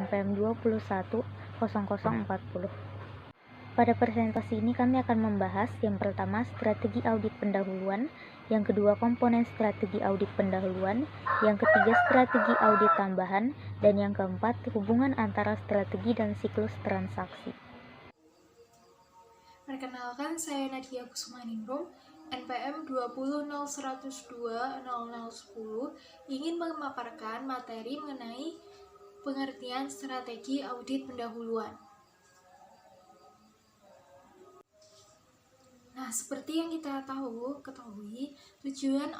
NPM 21.0040. Pada presentasi ini kami akan membahas yang pertama strategi audit pendahuluan, yang kedua komponen strategi audit pendahuluan, yang ketiga strategi audit tambahan, dan yang keempat hubungan antara strategi dan siklus transaksi. Perkenalkan, saya Nadia Kusumaningrum, NPM 20.0102.0010 ingin memaparkan materi mengenai pengertian strategi audit pendahuluan. Nah, seperti yang kita ketahui, tujuan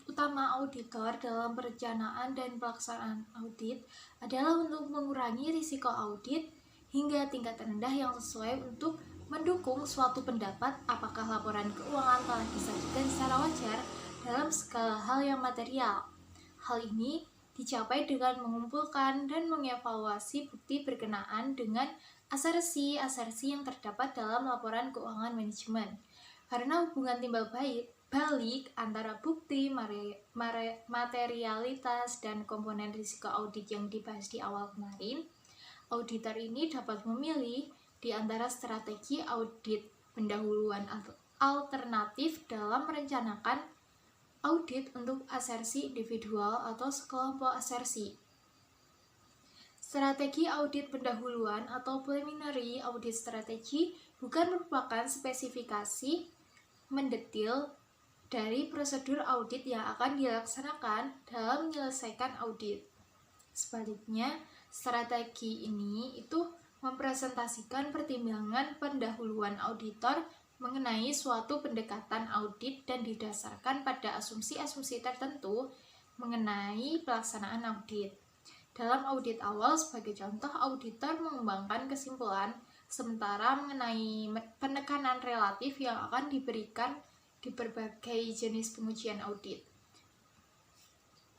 utama auditor dalam perencanaan dan pelaksanaan audit adalah untuk mengurangi risiko audit hingga tingkat rendah yang sesuai untuk mendukung suatu pendapat apakah laporan keuangan telah disajikan secara wajar dalam segala hal yang material. Hal ini dicapai dengan mengumpulkan dan mengevaluasi bukti berkenaan dengan asersi-asersi yang terdapat dalam laporan keuangan manajemen. Karena hubungan timbal balik antara bukti, materialitas, dan komponen risiko audit yang dibahas di awal kemarin, auditor ini dapat memilih di antara strategi audit pendahuluan alternatif dalam merencanakan audit untuk asersi individual atau sekelompok asersi. Strategi audit pendahuluan atau preliminary audit strategy bukan merupakan spesifikasi mendetil dari prosedur audit yang akan dilaksanakan dalam menyelesaikan audit. Sebaliknya, strategi ini itu mempresentasikan pertimbangan pendahuluan auditor mengenai suatu pendekatan audit dan didasarkan pada asumsi-asumsi tertentu mengenai pelaksanaan audit. Dalam audit awal, sebagai contoh, auditor mengembangkan kesimpulan sementara mengenai penekanan relatif yang akan diberikan di berbagai jenis pengujian audit.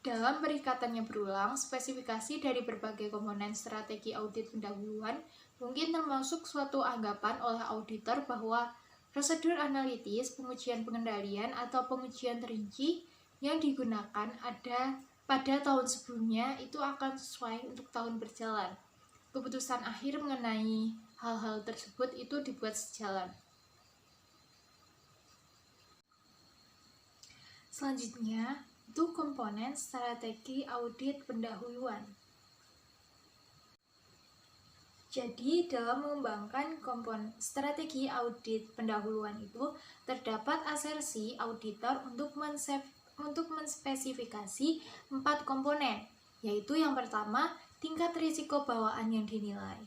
Dalam perikatannya berulang, spesifikasi dari berbagai komponen strategi audit pendahuluan mungkin termasuk suatu anggapan oleh auditor bahwa prosedur analitis, pengujian pengendalian, atau pengujian terinci yang digunakan pada tahun sebelumnya itu akan sesuai untuk tahun berjalan. Keputusan akhir mengenai hal-hal tersebut itu dibuat sejalan. Selanjutnya, itu komponen strategi audit pendahuluan. Jadi, dalam mengembangkan komponen strategi audit pendahuluan itu, terdapat asersi auditor untuk menspesifikasi 4 komponen, yaitu yang pertama, tingkat risiko bawaan yang dinilai.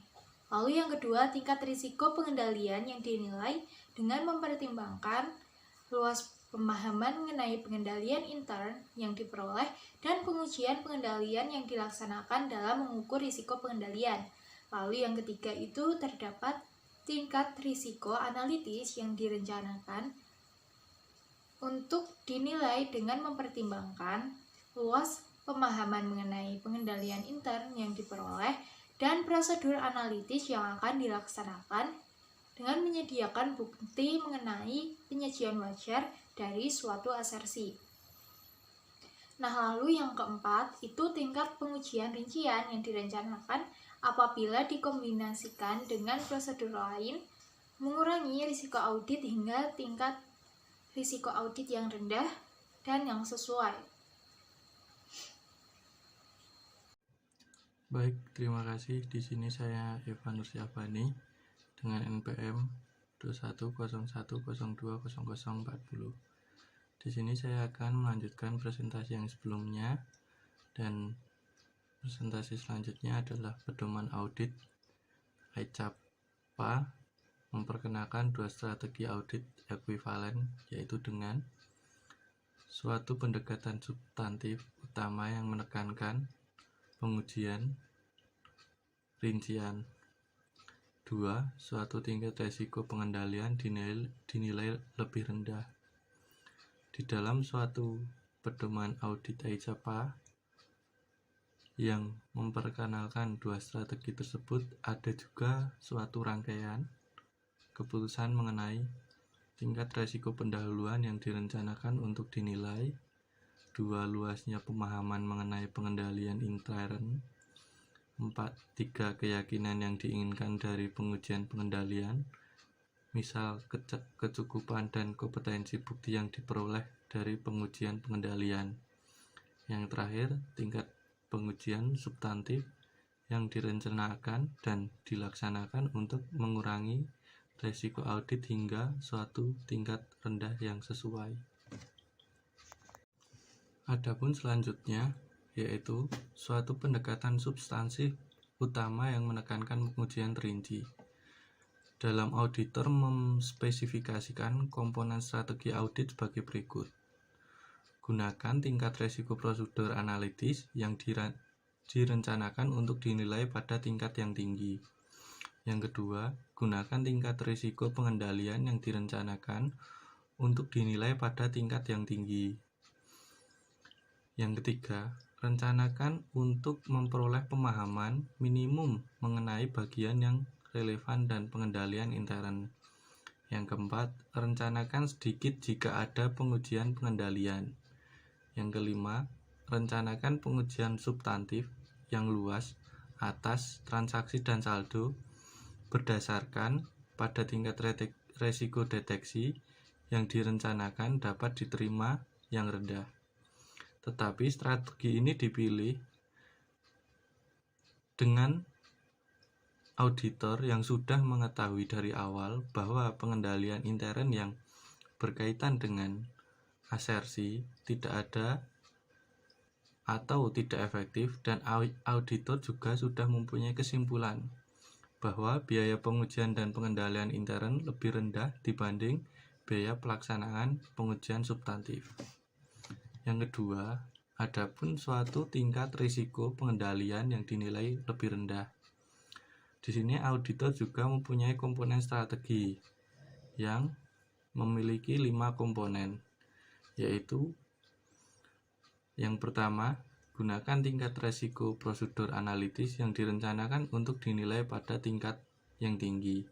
Lalu yang kedua, tingkat risiko pengendalian yang dinilai dengan mempertimbangkan luas pemahaman mengenai pengendalian intern yang diperoleh dan pengujian pengendalian yang dilaksanakan dalam mengukur risiko pengendalian. Lalu yang ketiga itu terdapat tingkat risiko analitis yang direncanakan untuk dinilai dengan mempertimbangkan luas pemahaman mengenai pengendalian intern yang diperoleh dan prosedur analitis yang akan dilaksanakan dengan menyediakan bukti mengenai penyajian wajar dari suatu asersi. Nah, lalu yang keempat itu tingkat pengujian rincian yang direncanakan apabila dikombinasikan dengan prosedur lain mengurangi risiko audit hingga tingkat risiko audit yang rendah dan yang sesuai. Baik, terima kasih. Di sini saya Evan Nursyabani dengan NPM 21.01.02.0040. Di sini saya akan melanjutkan presentasi yang sebelumnya, dan presentasi selanjutnya adalah pedoman audit ICAPA memperkenalkan 2 strategi audit ekuivalen, yaitu dengan suatu pendekatan substantif utama yang menekankan pengujian rincian. 2. Suatu tingkat risiko pengendalian dinilai lebih rendah. Di dalam suatu pedoman audit ICAPA yang memperkenalkan 2 strategi tersebut, ada juga suatu rangkaian keputusan mengenai tingkat risiko pendahuluan yang direncanakan untuk dinilai. 2. Luasnya pemahaman mengenai pengendalian intern. 3 keyakinan yang diinginkan dari pengujian pengendalian, misal kecukupan dan kompetensi bukti yang diperoleh dari pengujian pengendalian. Yang terakhir, tingkat pengujian substantif yang direncanakan dan dilaksanakan untuk mengurangi risiko audit hingga suatu tingkat rendah yang sesuai. Adapun selanjutnya yaitu suatu pendekatan substansif utama yang menekankan pengujian terinci. Dalam auditor memspesifikasikan komponen strategi audit sebagai berikut. Gunakan tingkat risiko prosedur analitis yang direncanakan untuk dinilai pada tingkat yang tinggi. Yang kedua, gunakan tingkat risiko pengendalian yang direncanakan untuk dinilai pada tingkat yang tinggi. Yang ketiga, rencanakan untuk memperoleh pemahaman minimum mengenai bagian yang relevan dan pengendalian intern. Yang keempat, rencanakan sedikit jika ada pengujian pengendalian. Yang kelima, rencanakan pengujian substantif yang luas atas transaksi dan saldo berdasarkan pada tingkat risiko deteksi yang direncanakan dapat diterima yang rendah. Tetapi strategi ini dipilih dengan auditor yang sudah mengetahui dari awal bahwa pengendalian intern yang berkaitan dengan asersi tidak ada atau tidak efektif, dan auditor juga sudah mempunyai kesimpulan bahwa biaya pengujian dan pengendalian intern lebih rendah dibanding biaya pelaksanaan pengujian substantif. Yang kedua, adapun suatu tingkat risiko pengendalian yang dinilai lebih rendah. Di sini auditor juga mempunyai komponen strategi yang memiliki 5 komponen, yaitu yang pertama, gunakan tingkat risiko prosedur analitis yang direncanakan untuk dinilai pada tingkat yang tinggi.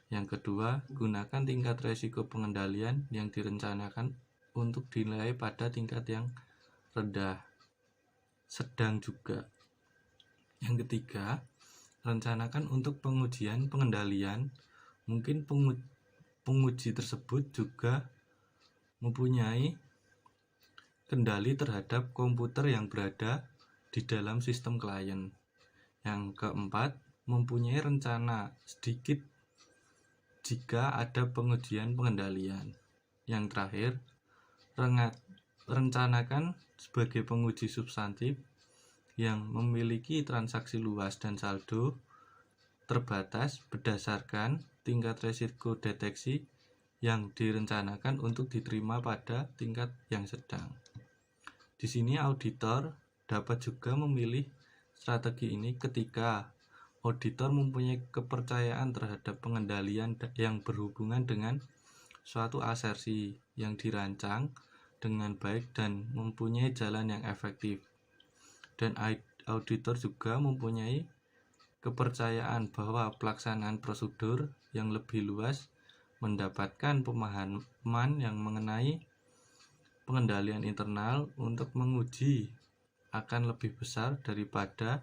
Yang kedua, gunakan tingkat risiko pengendalian yang direncanakan untuk dinilai pada tingkat yang rendah, sedang juga. Yang ketiga, rencanakan untuk pengujian pengendalian. Mungkin penguji tersebut juga mempunyai kendali terhadap komputer yang berada di dalam sistem klien. Yang keempat, mempunyai rencana sedikit jika ada pengujian pengendalian. Yang terakhir, rencanakan sebagai penguji substantif yang memiliki transaksi luas dan saldo terbatas berdasarkan tingkat risiko deteksi yang direncanakan untuk diterima pada tingkat yang sedang. Di sini auditor dapat juga memilih strategi ini ketika auditor mempunyai kepercayaan terhadap pengendalian yang berhubungan dengan suatu asersi yang dirancang dengan baik dan mempunyai jalan yang efektif. Dan auditor juga mempunyai kepercayaan bahwa pelaksanaan prosedur yang lebih luas mendapatkan pemahaman yang mengenai pengendalian internal untuk menguji akan lebih besar daripada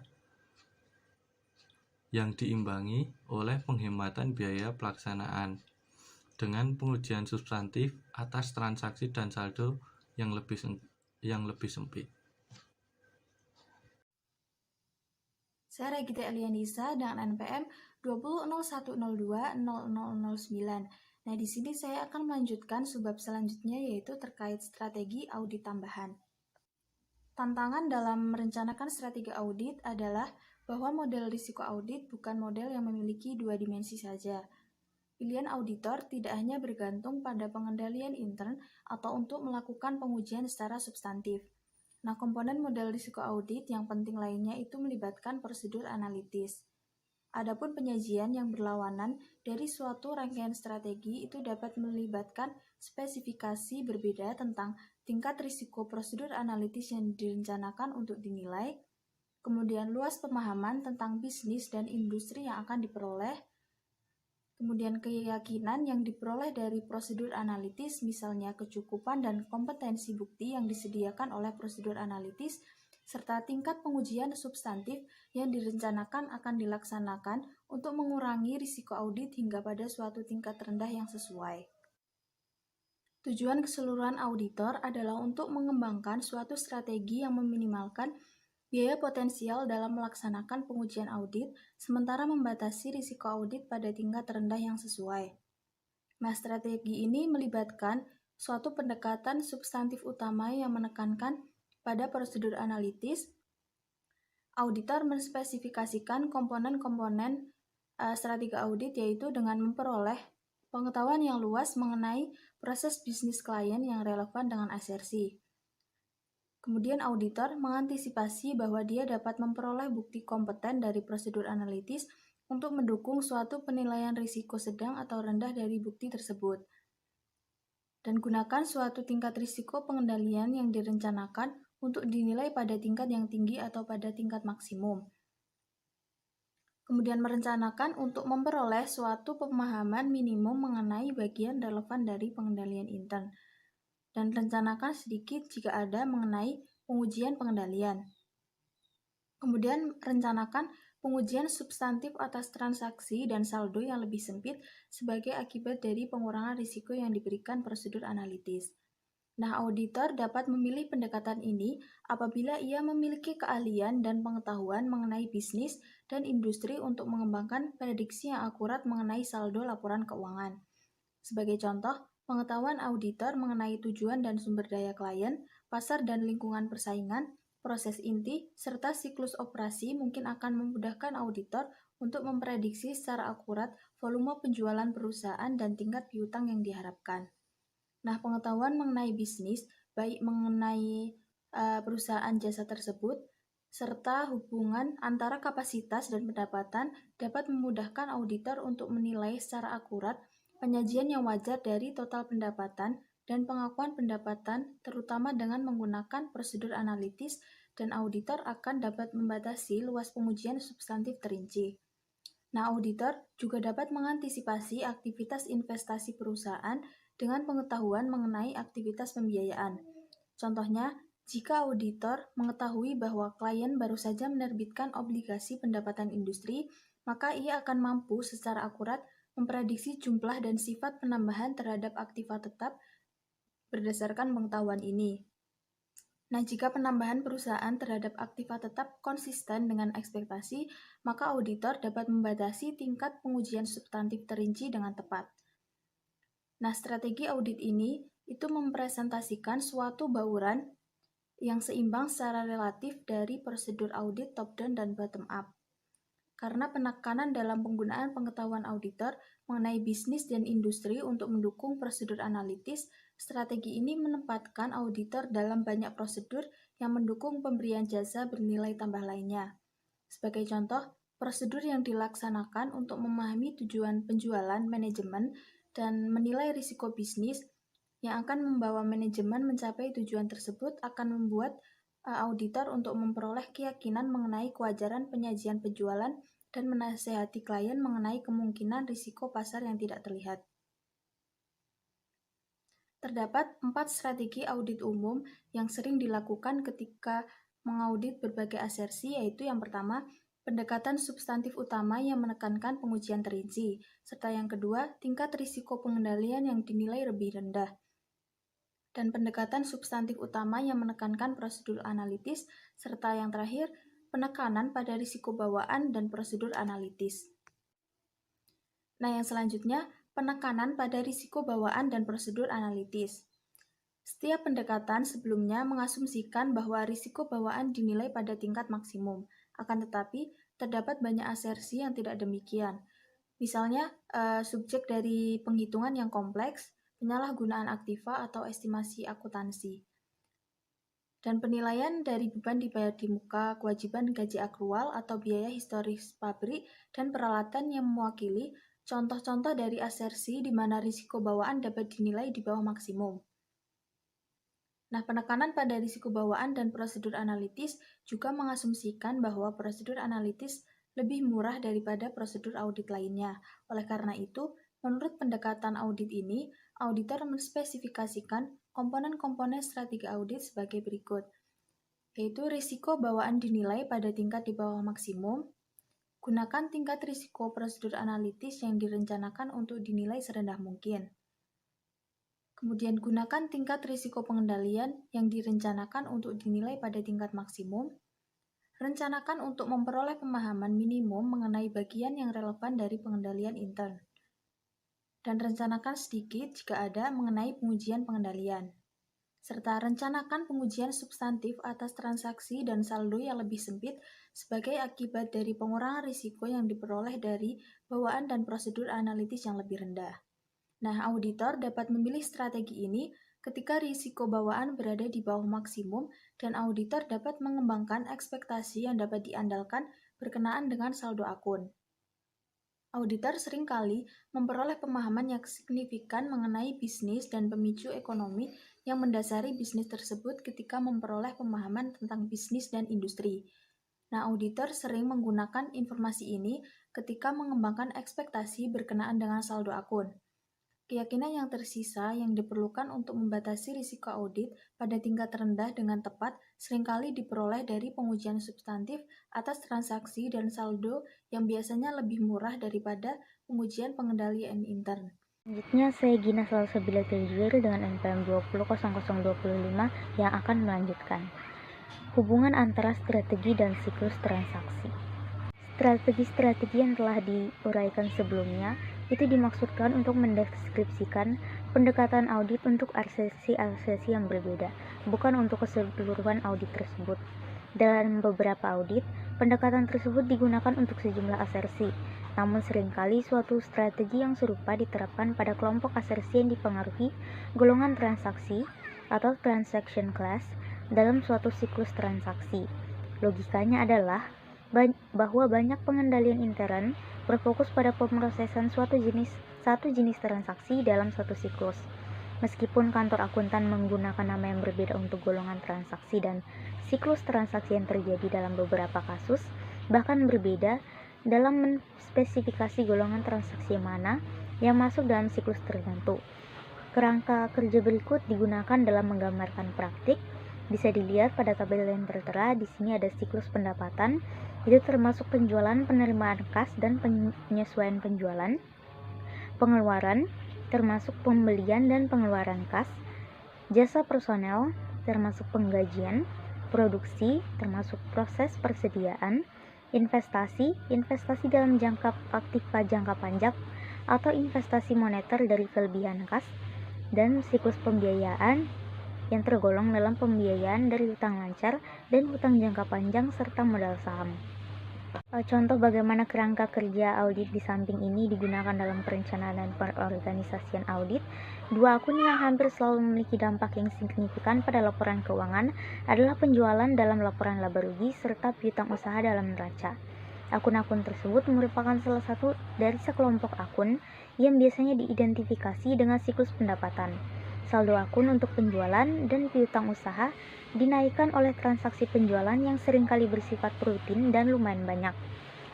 yang diimbangi oleh penghematan biaya pelaksanaan dengan pengujian substantif atas transaksi dan saldo yang lebih sempit. Saya Regita Elianisa dengan NPM 20.0102.0009. Nah, di sini saya akan melanjutkan subbab selanjutnya, yaitu terkait strategi audit tambahan. Tantangan dalam merencanakan strategi audit adalah bahwa model risiko audit bukan model yang memiliki 2 dimensi saja. Pilihan auditor tidak hanya bergantung pada pengendalian intern atau untuk melakukan pengujian secara substantif. Nah, komponen model risiko audit yang penting lainnya itu melibatkan prosedur analitis. Adapun penyajian yang berlawanan dari suatu rangkaian strategi itu dapat melibatkan spesifikasi berbeda tentang tingkat risiko prosedur analitis yang direncanakan untuk dinilai, kemudian luas pemahaman tentang bisnis dan industri yang akan diperoleh, kemudian keyakinan yang diperoleh dari prosedur analitis, misalnya kecukupan dan kompetensi bukti yang disediakan oleh prosedur analitis, serta tingkat pengujian substantif yang direncanakan akan dilaksanakan untuk mengurangi risiko audit hingga pada suatu tingkat rendah yang sesuai. Tujuan keseluruhan auditor adalah untuk mengembangkan suatu strategi yang meminimalkan biaya potensial dalam melaksanakan pengujian audit, sementara membatasi risiko audit pada tingkat rendah yang sesuai. Nah, strategi ini melibatkan suatu pendekatan substantif utama yang menekankan pada prosedur analitis. Auditor menspesifikasikan komponen-komponen strategi audit, yaitu dengan memperoleh pengetahuan yang luas mengenai proses bisnis klien yang relevan dengan asersi. Kemudian auditor mengantisipasi bahwa dia dapat memperoleh bukti kompeten dari prosedur analitis untuk mendukung suatu penilaian risiko sedang atau rendah dari bukti tersebut. Dan gunakan suatu tingkat risiko pengendalian yang direncanakan untuk dinilai pada tingkat yang tinggi atau pada tingkat maksimum. Kemudian merencanakan untuk memperoleh suatu pemahaman minimum mengenai bagian relevan dari pengendalian intern. Dan rencanakan sedikit jika ada mengenai pengujian pengendalian. Kemudian rencanakan pengujian substantif atas transaksi dan saldo yang lebih sempit sebagai akibat dari pengurangan risiko yang diberikan prosedur analitis. Nah, auditor dapat memilih pendekatan ini apabila ia memiliki keahlian dan pengetahuan mengenai bisnis dan industri untuk mengembangkan prediksi yang akurat mengenai saldo laporan keuangan. Sebagai contoh, pengetahuan auditor mengenai tujuan dan sumber daya klien, pasar dan lingkungan persaingan, proses inti, serta siklus operasi mungkin akan memudahkan auditor untuk memprediksi secara akurat volume penjualan perusahaan dan tingkat piutang yang diharapkan. Nah, pengetahuan mengenai bisnis, baik mengenai perusahaan jasa tersebut, serta hubungan antara kapasitas dan pendapatan dapat memudahkan auditor untuk menilai secara akurat penyajian yang wajar dari total pendapatan dan pengakuan pendapatan, terutama dengan menggunakan prosedur analitis, dan auditor akan dapat membatasi luas pengujian substantif terinci. Nah, auditor juga dapat mengantisipasi aktivitas investasi perusahaan dengan pengetahuan mengenai aktivitas pembiayaan. Contohnya, jika auditor mengetahui bahwa klien baru saja menerbitkan obligasi pendapatan industri, maka ia akan mampu secara akurat memprediksi jumlah dan sifat penambahan terhadap aktiva tetap berdasarkan pengetahuan ini. Nah, jika penambahan perusahaan terhadap aktiva tetap konsisten dengan ekspektasi, maka auditor dapat membatasi tingkat pengujian substantif terinci dengan tepat. Nah, strategi audit ini itu mempresentasikan suatu bauran yang seimbang secara relatif dari prosedur audit top-down dan bottom-up. Karena penekanan dalam penggunaan pengetahuan auditor mengenai bisnis dan industri untuk mendukung prosedur analitis, strategi ini menempatkan auditor dalam banyak prosedur yang mendukung pemberian jasa bernilai tambah lainnya. Sebagai contoh, prosedur yang dilaksanakan untuk memahami tujuan penjualan manajemen dan menilai risiko bisnis yang akan membawa manajemen mencapai tujuan tersebut akan membuat auditor untuk memperoleh keyakinan mengenai kewajaran penyajian penjualan dan menasihati klien mengenai kemungkinan risiko pasar yang tidak terlihat. Terdapat 4 strategi audit umum yang sering dilakukan ketika mengaudit berbagai asersi, yaitu yang pertama, pendekatan substantif utama yang menekankan pengujian terinci, serta yang kedua, tingkat risiko pengendalian yang dinilai lebih rendah, dan pendekatan substantif utama yang menekankan prosedur analitis, serta yang terakhir, penekanan pada risiko bawaan dan prosedur analitis. Nah, yang selanjutnya, penekanan pada risiko bawaan dan prosedur analitis. Setiap pendekatan sebelumnya mengasumsikan bahwa risiko bawaan dinilai pada tingkat maksimum. Akan tetapi, terdapat banyak asersi yang tidak demikian. Misalnya, subjek dari penghitungan yang kompleks, penyalahgunaan aktiva atau estimasi akuntansi. Dan penilaian dari beban dibayar di muka, kewajiban gaji akrual atau biaya historis pabrik, dan peralatan yang mewakili contoh-contoh dari asersi di mana risiko bawaan dapat dinilai di bawah maksimum. Nah, penekanan pada risiko bawaan dan prosedur analitis juga mengasumsikan bahwa prosedur analitis lebih murah daripada prosedur audit lainnya. Oleh karena itu, menurut pendekatan audit ini, auditor menspesifikasikan komponen-komponen strategi audit sebagai berikut. yaitu risiko bawaan dinilai pada tingkat di bawah maksimum. Gunakan tingkat risiko prosedur analitis yang direncanakan untuk dinilai serendah mungkin. Kemudian gunakan tingkat risiko pengendalian yang direncanakan untuk dinilai pada tingkat maksimum. Rencanakan untuk memperoleh pemahaman minimum mengenai bagian yang relevan dari pengendalian intern. Dan rencanakan sedikit jika ada mengenai pengujian pengendalian. Serta rencanakan pengujian substantif atas transaksi dan saldo yang lebih sempit sebagai akibat dari pengurangan risiko yang diperoleh dari bawaan dan prosedur analitis yang lebih rendah. Nah, auditor dapat memilih strategi ini ketika risiko bawaan berada di bawah maksimum dan auditor dapat mengembangkan ekspektasi yang dapat diandalkan berkenaan dengan saldo akun. Auditor seringkali memperoleh pemahaman yang signifikan mengenai bisnis dan pemicu ekonomi yang mendasari bisnis tersebut ketika memperoleh pemahaman tentang bisnis dan industri. Nah, auditor sering menggunakan informasi ini ketika mengembangkan ekspektasi berkenaan dengan saldo akun. Keyakinan yang tersisa yang diperlukan untuk membatasi risiko audit pada tingkat rendah dengan tepat seringkali diperoleh dari pengujian substantif atas transaksi dan saldo yang biasanya lebih murah daripada pengujian pengendalian intern. Selanjutnya, saya Gina Salsabila Tejwir dengan NPM 200025 yang akan melanjutkan hubungan antara strategi dan siklus transaksi. Strategi-strategi yang telah diuraikan sebelumnya itu dimaksudkan untuk mendeskripsikan pendekatan audit untuk asersi-asersi yang berbeda, bukan untuk keseluruhan audit tersebut. Dalam beberapa audit, pendekatan tersebut digunakan untuk sejumlah asersi, namun seringkali suatu strategi yang serupa diterapkan pada kelompok asersi yang dipengaruhi golongan transaksi atau transaction class dalam suatu siklus transaksi. Logikanya adalah bahwa banyak pengendalian intern berfokus pada pemrosesan satu jenis transaksi dalam suatu siklus. Meskipun kantor akuntan menggunakan nama yang berbeda untuk golongan transaksi dan siklus transaksi yang terjadi dalam beberapa kasus, bahkan berbeda dalam menspesifikasi golongan transaksi mana yang masuk dalam siklus tertentu. Kerangka kerja berikut digunakan dalam menggambarkan praktik. Bisa dilihat pada tabel yang tertera. Di sini ada siklus pendapatan, itu termasuk penjualan, penerimaan kas, dan penyesuaian penjualan. Pengeluaran, termasuk pembelian dan pengeluaran kas. Jasa personel, termasuk penggajian. Produksi, termasuk proses persediaan. Investasi dalam jangka aktiva jangka panjang atau investasi moneter dari kelebihan kas. Dan siklus pembiayaan yang tergolong dalam pembiayaan dari hutang lancar dan hutang jangka panjang serta modal saham. Contoh bagaimana kerangka kerja audit di samping ini digunakan dalam perencanaan dan perorganisasian audit. Dua akun yang hampir selalu memiliki dampak yang signifikan pada laporan keuangan adalah penjualan dalam laporan laba rugi serta piutang usaha dalam neraca. Akun-akun tersebut merupakan salah satu dari sekelompok akun yang biasanya diidentifikasi dengan siklus pendapatan. Saldo akun untuk penjualan dan piutang usaha dinaikkan oleh transaksi penjualan yang seringkali bersifat rutin dan lumayan banyak.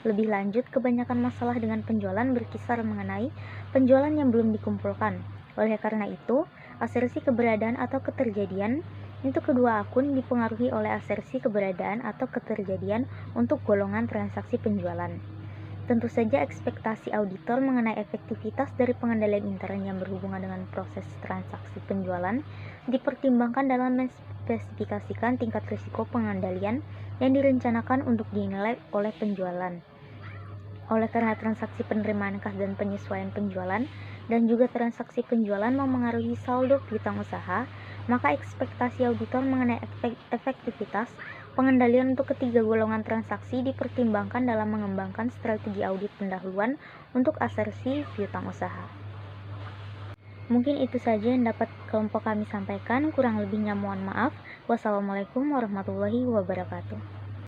Lebih lanjut, kebanyakan masalah dengan penjualan berkisar mengenai penjualan yang belum dikumpulkan. Oleh karena itu, asersi keberadaan atau keterjadian untuk kedua akun dipengaruhi oleh asersi keberadaan atau keterjadian untuk golongan transaksi penjualan. Tentu saja ekspektasi auditor mengenai efektivitas dari pengendalian intern yang berhubungan dengan proses transaksi penjualan dipertimbangkan dalam menspesifikasikan tingkat risiko pengendalian yang direncanakan untuk dinilai oleh penjualan. Oleh karena transaksi penerimaan kas dan penyesuaian penjualan dan juga transaksi penjualan memengaruhi saldo piutang usaha, maka ekspektasi auditor mengenai efektivitas pengendalian untuk ketiga golongan transaksi dipertimbangkan dalam mengembangkan strategi audit pendahuluan untuk asersi piutang usaha. Mungkin itu saja yang dapat kelompok kami sampaikan, kurang lebihnya mohon maaf. Wassalamualaikum warahmatullahi wabarakatuh.